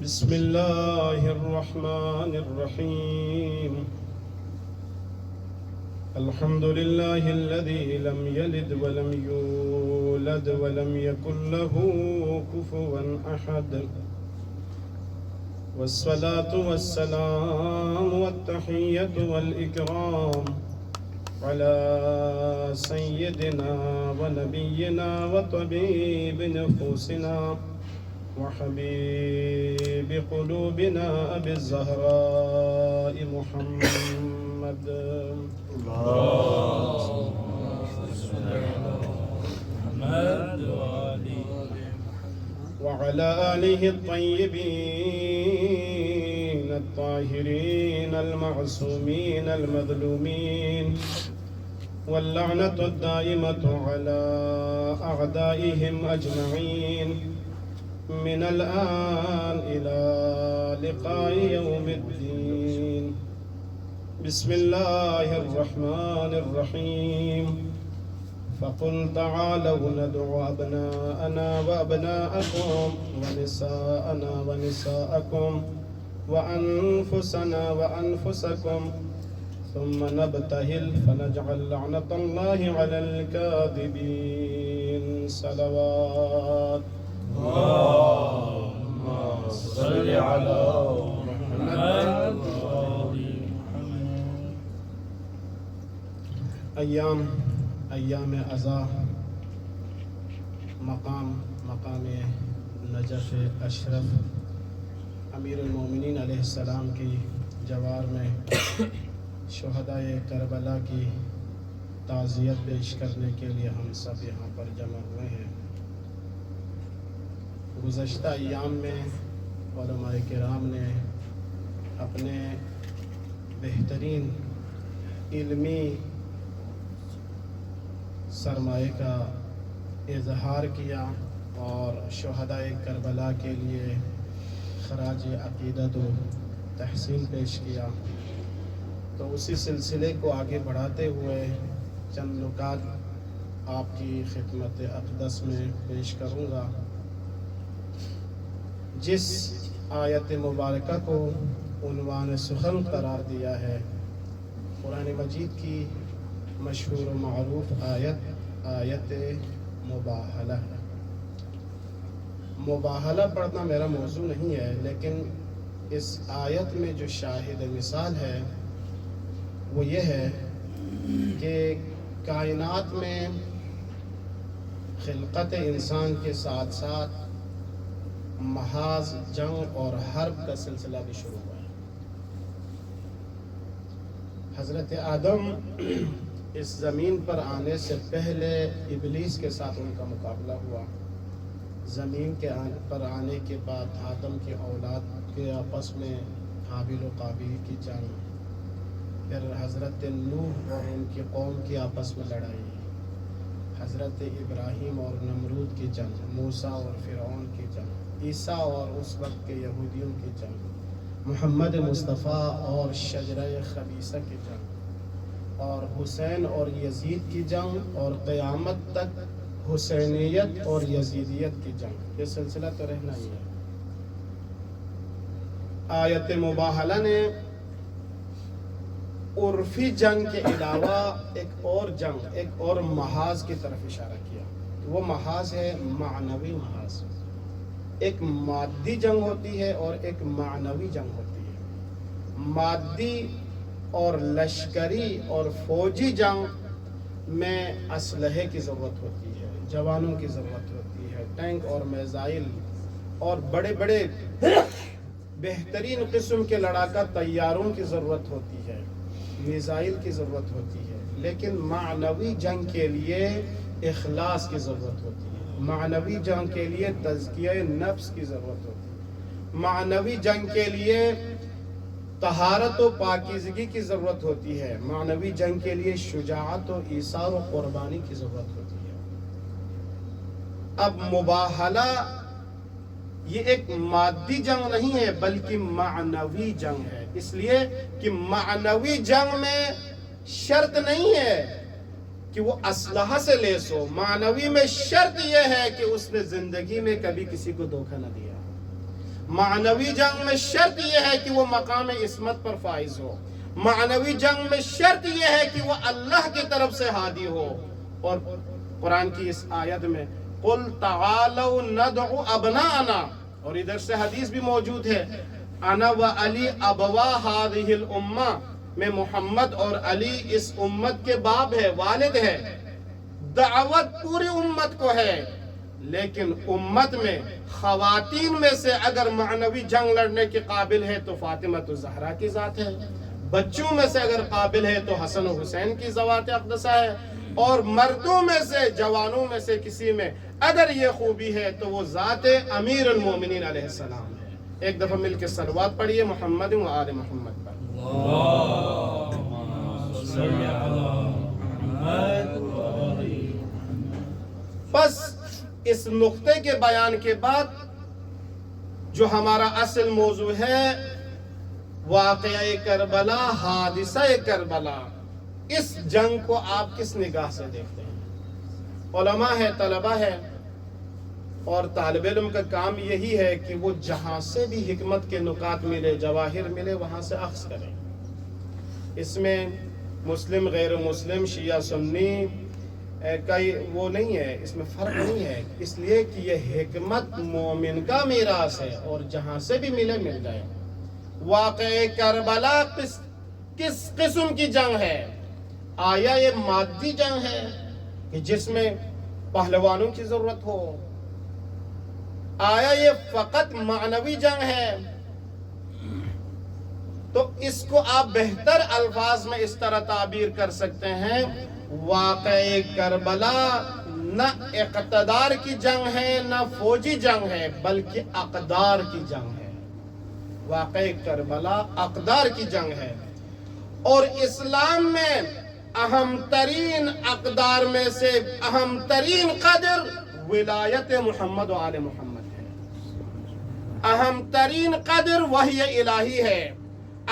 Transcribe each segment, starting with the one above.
بسم الله الرحمن الرحيم. الحمد لله الذي لم يلد ولم يولد ولم يكن له كفوا أحد، والصلاة والسلام والتحية والإكرام على سيدنا ونبينا وطبيب نفوسنا وحبيب قلوبنا أبي الزهراء محمد وعلى آله الطيبين الطاهرين المعصومين المظلومين، واللعنة الدائمة على أعدائهم أجمعين من الآن إلى لقاء يوم الدين. بسم الله الرحمن الرحيم. فقل تعالوا ندعو أبناءنا وأبناءكم ونساءنا ونساءكم وأنفسنا وأنفسكم ثم نبتهل فنجعل لعنة الله على الكاذبين. صلوات اللهم صل على محمد. ایام عزا مقام نجف اشرف امیر المومنین علیہ السلام کی جوار میں شہدائے کربلا کی تعزیت پیش کرنے کے لیے ہم سب یہاں پر جمع ہوئے ہیں. گزشتہ ایام میں علماء کرام نے اپنے بہترین علمی سرمایہ کا اظہار کیا اور شہدائے کربلا کے لیے خراج عقیدت و تحسین پیش کیا. تو اسی سلسلے کو آگے بڑھاتے ہوئے چند نکات آپ کی خدمت اقدس میں پیش کروں گا. جس آیت مبارکہ کو عنوان سخن قرار دیا ہے، قرآن مجید کی مشہور و معروف آیت مباہلہ. مباہلہ پڑھنا میرا موضوع نہیں ہے، لیکن اس آیت میں جو شاہد مثال ہے وہ یہ ہے کہ کائنات میں خلقت انسان کے ساتھ ساتھ محاذ جنگ اور حرب کا سلسلہ بھی شروع ہوا ہے. حضرت آدم اس زمین پر آنے سے پہلے ابلیس کے ساتھ ان کا مقابلہ ہوا. زمین کے پر آنے کے بعد آدم کی اولاد کے آپس میں حابیل و قابیل کی جنگ، پھر حضرت نوح اور ان کی قوم کی آپس میں لڑائی، حضرت ابراہیم اور نمرود کی جنگ، موسیٰ اور فرعون کی جنگ، عیسیٰ اور اس وقت کے یہودیوں کی جنگ، محمد مصطفیٰ اور شجرہ خبیثہ کی جنگ، اور حسین اور یزید کی جنگ، اور قیامت تک حسینیت اور یزیدیت کی جنگ. یہ سلسلہ تو رہنا ہی ہے. آیت مباہلہ نے عرفی جنگ کے علاوہ ایک اور جنگ، ایک اور محاذ کی طرف اشارہ کیا. وہ محاذ ہے معنوی محاذ. ایک مادی جنگ ہوتی ہے اور ایک معنوی جنگ ہوتی ہے. مادی اور لشکری اور فوجی جنگ میں اسلحے کی ضرورت ہوتی ہے، جوانوں کی ضرورت ہوتی ہے، ٹینک اور میزائل اور بڑے بڑے بہترین قسم کے لڑاکا طیاروں کی ضرورت ہوتی ہے، میزائل کی ضرورت ہوتی ہے. لیکن معنوی جنگ کے لیے اخلاص کی ضرورت ہوتی ہے. معنوی جنگ کے لیے تزکیہ نفس کی ضرورت ہوتی ہے. معنوی جنگ کے لیے طہارت و پاکیزگی کی ضرورت ہوتی ہے. معنوی جنگ کے لیے شجاعت و ایثار و قربانی کی ضرورت ہوتی ہے. اب مباہلہ یہ ایک مادی جنگ نہیں ہے بلکہ معنوی جنگ ہے. اس لیے کہ معنوی جنگ میں شرط نہیں ہے کہ وہ اسلحہ سے لیس ہو. معنوی میں شرط یہ ہے کہ اس نے زندگی میں کبھی کسی کو دھوکہ نہ دیا. معنوی جنگ میں شرط یہ ہے کہ وہ مقام عصمت پر فائز ہو، معنوی جنگ میں شرط یہ ہے کہ وہ اللہ کی طرف سے ہادی ہو۔ اور قرآن کی اس آیت میں قُلْ تَعَالَوْا نَدْعُ أَبْنَاءَنَا، اور ادھر سے حدیث بھی موجود ہے، انا و علی ابوا هذه الامہ، میں محمد اور علی اس امت کے باپ ہے، والد ہے۔ دعوت پوری امت کو ہے، لیکن امت میں خواتین میں سے اگر معنوی جنگ لڑنے کے قابل ہے تو فاطمہ الزہرا کی ذات ہے، بچوں میں سے اگر قابل ہے تو حسن و حسین کی ذوات اقدسہ ہے، اور مردوں میں سے، جوانوں میں سے کسی میں اگر یہ خوبی ہے تو وہ ذات امیر المومنین علیہ السلام ہے۔ ایک دفعہ مل کے صلوات پڑھیے محمد و آل محمد پر۔ بس اس نقطے کے بیان کے بعد جو ہمارا اصل موضوع ہے، واقعہ کربلا، حادثہ کربلا، اس جنگ کو آپ کس نگاہ سے دیکھتے ہیں؟ علماء ہے، طلبہ ہے، اور طالب علم کا کام یہی ہے کہ وہ جہاں سے بھی حکمت کے نکات ملے، جواہر ملے، وہاں سے اخذ کریں۔ اس میں مسلم، غیر مسلم، شیعہ، سنی کئی وہ نہیں ہے، اس میں فرق نہیں ہے، اس لیے کہ یہ حکمت مومن کا میراث ہے، اور جہاں سے بھی ملے مل جائے۔ واقعہ کربلا کس قسم کی جنگ ہے؟ آیا یہ مادی جنگ ہے کہ جس میں پہلوانوں کی ضرورت ہو؟ آیا یہ فقط معنوی جنگ ہے؟ تو اس کو آپ بہتر الفاظ میں اس طرح تعبیر کر سکتے ہیں، واقعہ کربلا نہ اقتدار کی جنگ ہے، نہ فوجی جنگ ہے، بلکہ اقدار کی جنگ ہے۔ واقعہ کربلا اقدار کی جنگ ہے، اور اسلام میں اہم ترین اقدار میں سے اہم ترین قدر ولایت محمد و آل محمد ہے۔ اہم ترین قدر وحی الہی ہے،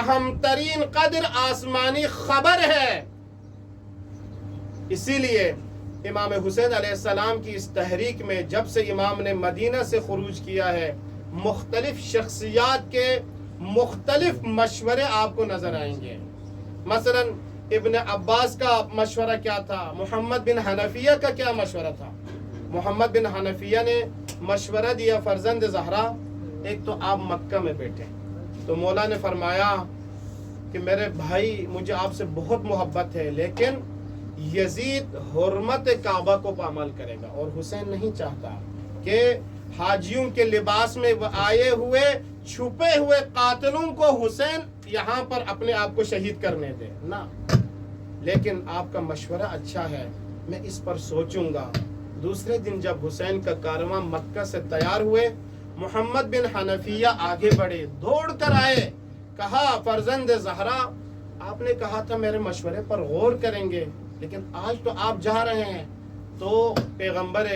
اہم ترین قدر آسمانی خبر ہے۔ اسی لیے امام حسین علیہ السلام کی اس تحریک میں جب سے امام نے مدینہ سے خروج کیا ہے، مختلف شخصیات کے مختلف مشورے آپ کو نظر آئیں گے۔ مثلا ابن عباس کا مشورہ کیا تھا، محمد بن حنفیہ کا کیا مشورہ تھا؟ محمد بن حنفیہ نے مشورہ دیا، فرزند زہرا، ایک تو آپ مکہ میں بیٹھے، تو مولا نے فرمایا کہ میرے بھائی مجھے آپ سے بہت محبت ہے، لیکن یزید حرمت کعبہ کو پامال کرے گا، اور حسین نہیں چاہتا کہ حاجیوں کے لباس میں وہ آئے ہوئے چھپے ہوئے قاتلوں کو حسین یہاں پر اپنے آپ کو شہید کرنے دے نہ، لیکن آپ کا مشورہ اچھا ہے، میں اس پر سوچوں گا۔ دوسرے دن جب حسین کا کارواں مکہ سے تیار ہوئے، محمد بن حنفیہ آگے بڑھے، دوڑ کر آئے، کہا فرزند زہرا، آپ نے کہا تھا میرے مشورے پر غور کریں گے، لیکن آج تو آپ جا رہے ہیں۔ تو پیغمبر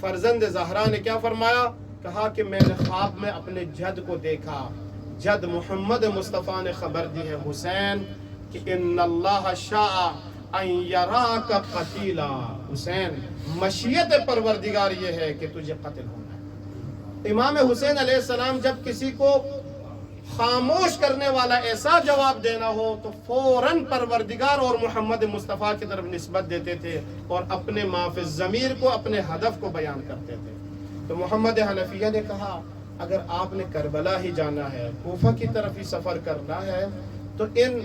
فرزند زہرا نے کیا فرمایا؟ کہا کہ میں نے خواب میں اپنے جد کو دیکھا، جد محمد مصطفیٰ نے خبر دی ہے حسین کہ ان اللہ شاء ان یراک قتیلا، حسین مشیت پروردگار یہ ہے کہ تجھے قتل ہونا ہے۔ امام حسین علیہ السلام جب کسی کو خاموش کرنے والا ایسا جواب دینا ہو تو فوراً پروردگار اور محمد مصطفیٰ کی طرف نسبت دیتے تھے، اور اپنے ما فی الضمیر کو، اپنے ہدف کو بیان کرتے تھے۔ تو محمد حنفیہ نے کہا اگر آپ نے کربلا ہی جانا ہے، کوفہ کی طرف ہی سفر کرنا ہے، تو ان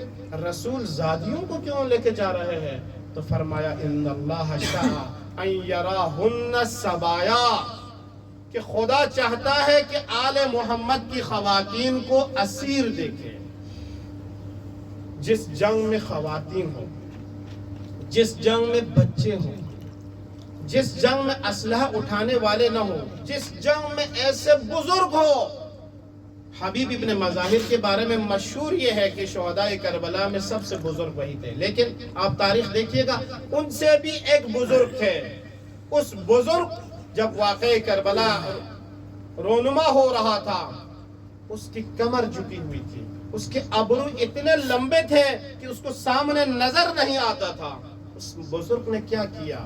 رسول زادیوں کو کیوں لے کے جا رہے ہیں؟ تو فرمایا ان اللہ شاء ان یراہن سبایا، کہ خدا چاہتا ہے کہ آل محمد کی خواتین کو اسیر دیکھے۔ جس جنگ میں خواتین ہوں، جس جنگ میں بچے ہوں، جس جنگ میں اسلحہ اٹھانے والے نہ ہوں، جس جنگ میں ایسے بزرگ ہو۔ حبیب ابن مظاہر کے بارے میں مشہور یہ ہے کہ شہداء کربلا میں سب سے بزرگ وہی تھے، لیکن آپ تاریخ دیکھیے گا ان سے بھی ایک بزرگ تھے۔ اس بزرگ جب واقعہ کربلا رونما ہو رہا تھا، اس کی کمر جھکی ہوئی تھی، اس کے ابرو اتنے لمبے تھے کہ اس کو سامنے نظر نہیں آتا تھا۔ اس بزرگ نے کیا کیا؟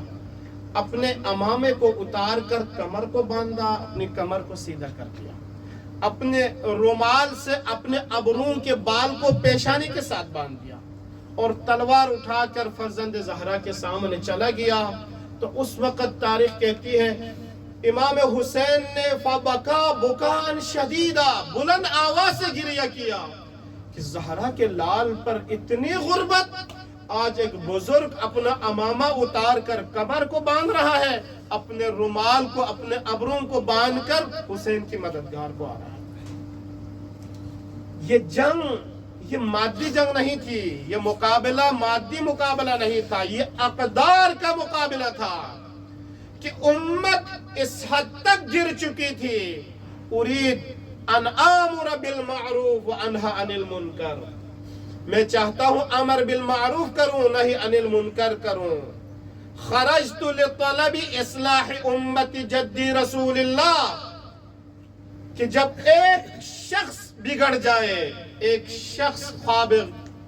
اپنے امامے کو اتار کر کمر کو باندھا، اپنی کمر کو سیدھا کر دیا، اپنے رومال سے اپنے ابروں کے بال کو پیشانی کے ساتھ باندھ دیا اور تلوار اٹھا کر فرزند زہرا کے سامنے چلا گیا. تو اس وقت تاریخ کہتی ہے امام حسین نے فبکا بکان شدیدہ، بلند آواز سے گریہ کیا کہ زہرا کے لال پر اتنی غربت. آج ایک بزرگ اپنا امامہ اتار کر کمر کو باندھ رہا ہے، اپنے رومال کو اپنے ابروں کو باندھ کر حسین کی مددگار کو آ رہا ہے. یہ جنگ یہ مادی جنگ نہیں تھی، یہ مقابلہ مادی مقابلہ نہیں تھا، یہ اقدار کا مقابلہ تھا کہ امت اس حد تک گر چکی تھی. ارید ان آمر بالمعروف وانہا عن المنکر، میں چاہتا ہوں امر بالمعروف کروں نہیں عن المنکر کروں. خرجت لطلب اصلاح امت جدی رسول اللہ، کہ جب ایک شخص بگڑ جائے، ایک شخص خواب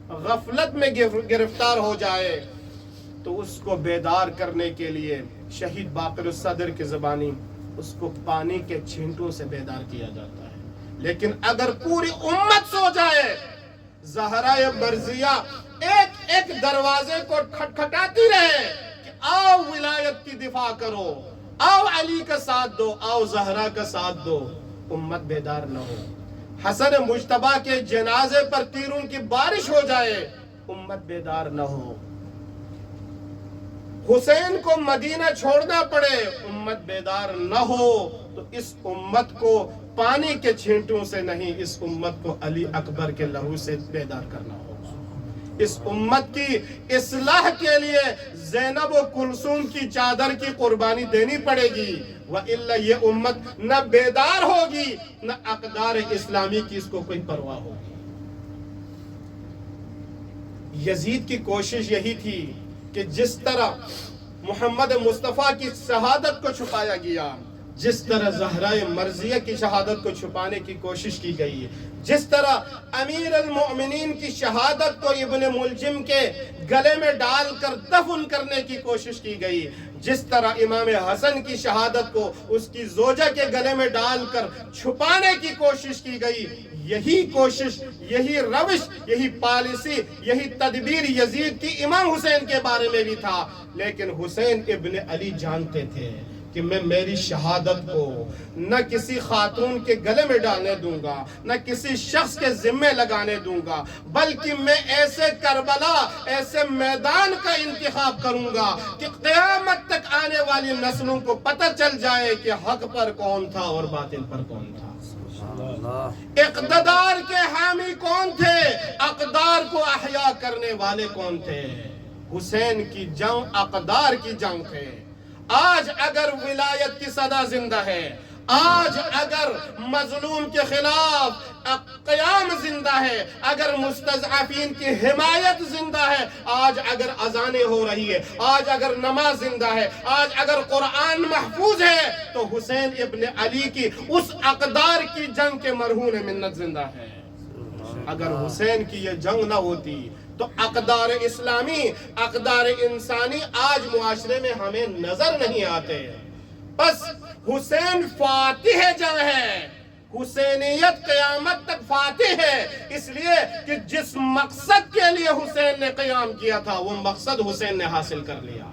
غفلت میں گرفتار ہو جائے، تو اس کو بیدار کرنے کے لیے شہید باقر الصدر کی زبانی اس کو پانی کے چھینٹوں سے بیدار کیا جاتا ہے. لیکن اگر پوری امت سو جائے، زہرا مرضیہ ایک ایک دروازے کو کھٹکھٹاتی رہے کہ آؤ ولایت کی دفاع کرو، آؤ علی کا ساتھ دو، آؤ زہرا کا ساتھ دو، امت بیدار نہ ہو. حسن مجتبیٰ کے جنازے پر تیروں کی بارش ہو جائے، امت بیدار نہ ہو. حسین کو مدینہ چھوڑنا پڑے، امت بیدار نہ ہو. تو اس امت کو پانی کے چھینٹوں سے نہیں، اس امت کو علی اکبر کے لہو سے بیدار کرنا ہوگا. اس امت کی اصلاح کے لیے زینب و کلثوم کی چادر کی قربانی دینی پڑے گی، وَإِلَّا یہ امت نہ بیدار ہوگی نہ اقدار اسلامی کی اس کو کوئی پرواہ ہوگی. یزید کی کوشش یہی تھی کہ جس طرح محمد مصطفیٰ کی شہادت کو چھپایا گیا، جس طرح زہرا مرضیہ کی شہادت کو چھپانے کی کوشش کی گئی، جس طرح امیر المؤمنین کی شہادت کو ابن ملجم کے گلے میں ڈال کر دفن کرنے کی کوشش کی گئی، جس طرح امام حسن کی شہادت کو اس کی زوجہ کے گلے میں ڈال کر چھپانے کی کوشش کی گئی، یہی کوشش، یہی روش، یہی پالیسی، یہی تدبیر یزید کی امام حسین کے بارے میں بھی تھا. لیکن حسین ابن علی جانتے تھے کہ میں میری شہادت کو نہ کسی خاتون کے گلے میں ڈالنے دوں گا، نہ کسی شخص کے ذمے لگانے دوں گا، بلکہ میں ایسے کربلا، ایسے میدان کا انتخاب کروں گا کہ قیامت تک آنے والی نسلوں کو پتہ چل جائے کہ حق پر کون تھا اور باطل پر کون تھا. اقتدار کے حامی کون تھے، اقدار کو احیا کرنے والے کون تھے. حسین کی جنگ اقدار کی جنگ تھے. آج اگر ولایت کی صدا زندہ ہے، آج اگر مظلوم کے خلاف قیام زندہ ہے، اگر مستضعفین کی حمایت زندہ ہے، آج اگر اذانیں ہو رہی ہے، آج اگر نماز زندہ ہے، آج اگر قرآن محفوظ ہے، تو حسین ابن علی کی اس اقدار کی جنگ کے مرہون منت زندہ ہے. اگر حسین کی یہ جنگ نہ ہوتی تو اقدار اسلامی، اقدار انسانی آج معاشرے میں ہمیں نظر نہیں آتے. بس حسین فاتح جنگ ہے، حسینیت قیامت تک فاتح ہے، اس لیے کہ جس مقصد کے لیے حسین نے قیام کیا تھا وہ مقصد حسین نے حاصل کر لیا،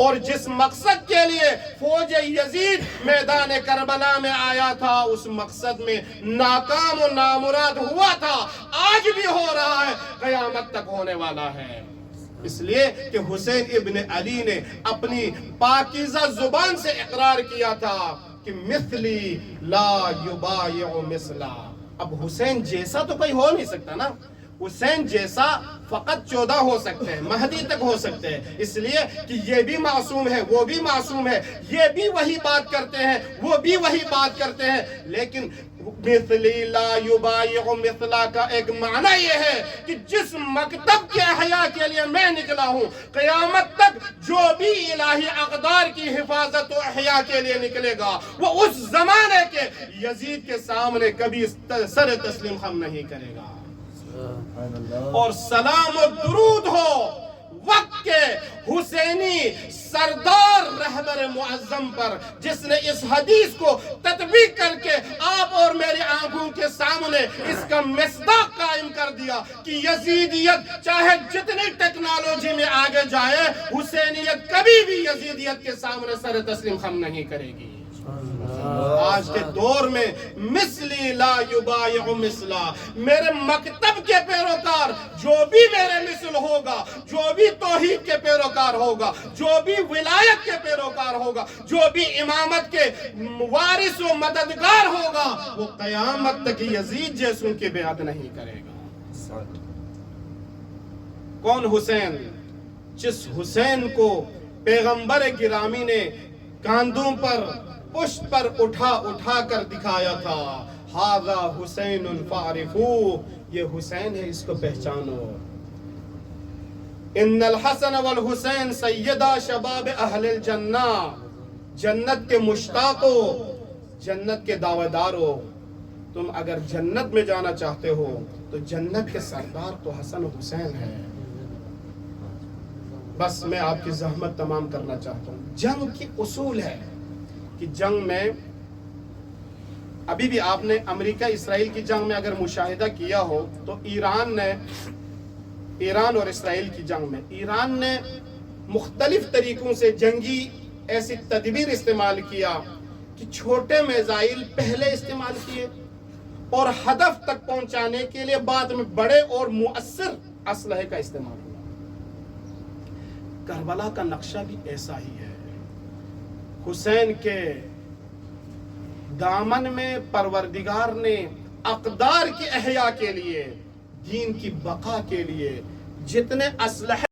اور جس مقصد کے لیے فوج یزید میدان کربلا میں آیا تھا اس مقصد میں ناکام و نامراد ہوا تھا، آج بھی ہو رہا ہے، قیامت تک ہونے والا ہے. اس لیے کہ حسین ابن علی نے اپنی پاکیزہ زبان سے اقرار کیا تھا کہ مثلی لا یبایع مثلا. اب حسین جیسا تو کوئی ہو نہیں سکتا نا، حسین جیسا فقط 14 ہو سکتے ہیں، مہدی تک ہو سکتے ہیں، اس لیے کہ یہ بھی معصوم ہے، وہ بھی معصوم ہے، یہ بھی وہی بات کرتے ہیں، وہ بھی وہی بات کرتے ہیں. لیکن مثلی لا یبایع مثلا کا ایک معنی یہ ہے کہ جس مکتب کے احیاء کے لیے میں نکلا ہوں، قیامت تک جو بھی الہی اقدار کی حفاظت و احیاء کے لیے نکلے گا وہ اس زمانے کے یزید کے سامنے کبھی سر تسلیم خم نہیں کرے گا. اور سلام و درود ہو وقت کے حسینی سردار رہبر معظم پر، جس نے اس حدیث کو تطبیق کر کے آپ اور میری سامنے اس کا مصداق قائم کر دیا کہ یزیدیت چاہے جتنی ٹیکنالوجی میں آگے جائے، حسینیت کبھی بھی یزیدیت کے سامنے سر تسلیم خم نہیں کرے گی۔ آج کے دور میں مثلی لا یبایع مثلا، میرے مکتب کے پیروکار جو بھی میرے مثل ہوگا، جو بھی توحید کے پیروکار ہوگا، جو بھی ولایت کے پیروکار ہوگا، جو بھی امامت کے وارث و مددگار ہوگا، وہ قیامت تک یزید جیسوں کی بیعت نہیں کرے گا۔ کون حسین؟ جس حسین کو پیغمبر گرامی نے کاندھوں پر پشت پر اٹھا کر دکھایا تھا، ھذا حسین فاعرفوہ، یہ حسین ہے، اس کو پہچانو۔ ان الحسن والحسین سیدا شباب اہل الجنہ، جنت کے مشتاقو، جنت کے دعویدارو، تم اگر جنت میں جانا چاہتے ہو تو جنت کے سردار تو حسن و حسین ہے۔ بس میں آپ کی زحمت تمام کرنا چاہتا ہوں۔ جنگ کی اصول ہے کہ جنگ میں ابھی بھی آپ نے امریکہ اسرائیل کی جنگ میں اگر مشاہدہ کیا ہو تو ایران اور اسرائیل کی جنگ میں ایران نے مختلف طریقوں سے جنگی ایسی تدبیر استعمال کیا کہ چھوٹے میزائل پہلے استعمال کیے اور ہدف تک پہنچانے کے لیے بعد میں بڑے اور مؤثر اسلحے کا استعمال ہوا۔ کربلا کا نقشہ بھی ایسا ہی ہے۔ حسین کے دامن میں پروردگار نے اقدار کی احیاء کے لیے، دین کی بقا کے لیے جتنے اسلحے